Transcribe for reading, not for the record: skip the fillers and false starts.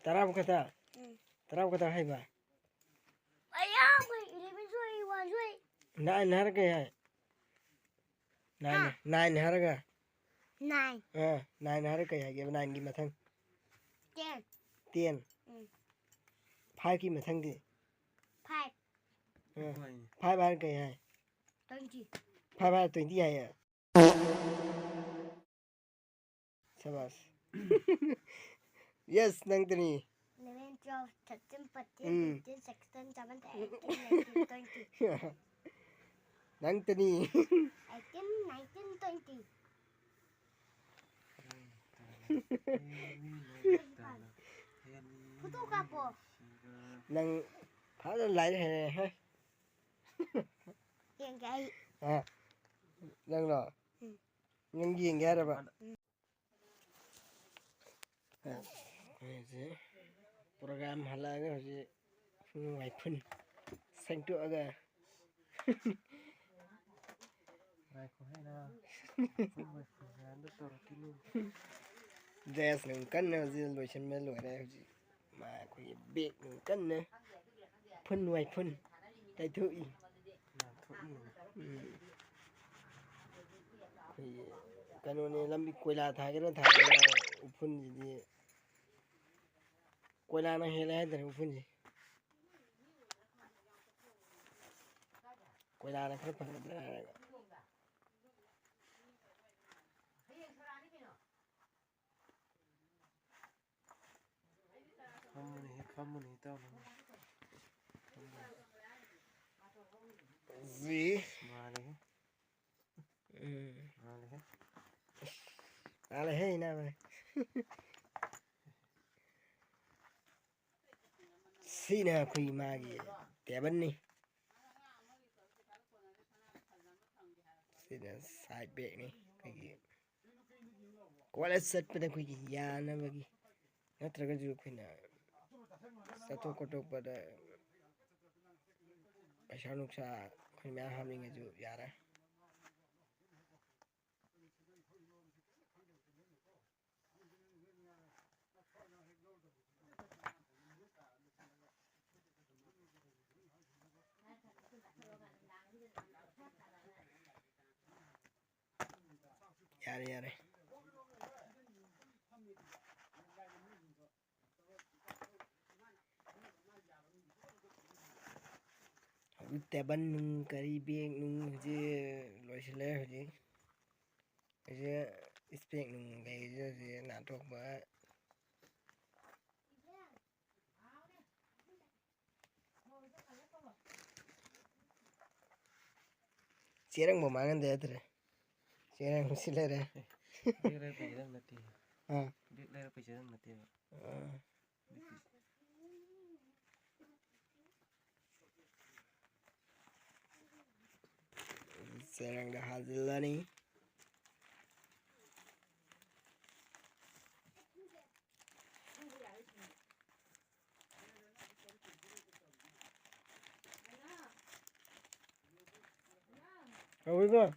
Taraf kata. Taraf kata hai ba. Ayah, ini besok iwan suai. Nine harga hai. Nine harga. 9. Nine harga hai. Ge nine gi mathang. 10. 10. 5 gi mathang di. 5. 5 harga hai. 20. 5 harga 20 hai. Shabash. Yes, nang tani. 11, 12, 13, 14, 15, 16, 17, 18, 19, 20. Nang tani. 18, 19, 20. Foto ka po? Nang thada lai hai. Yang gai. Nang lo. Nang gieng ga ba. Program halaga hoji wai phun sangtu aga wai ko hai na phun wai phun ran da tor kinu jes nang kan na ji loi chen me loi da hoji ma ko bek nang kan na phun wai phun tai thu i kanu ne lambi koila tha ga tha phun ji koila na hele hai da phun ji koila na khar phang da Kamuni tao Zi Male Ale hey na ba Sina khui magi Teban ni Sina side bag ni Kagi Kuala set pada kui ya na bagi Natraga ju kui na Satu kotok pada Paisa nuksa Kui mea hamling ju yara Yare Teban nung kari beng nung je loi sele hoji je spek nung gai je na tok ba Serang mo mangan de atre Serang sile re Dire pe jang mati Dire pe jang mati Serang dah hasil lah ni Kau ikut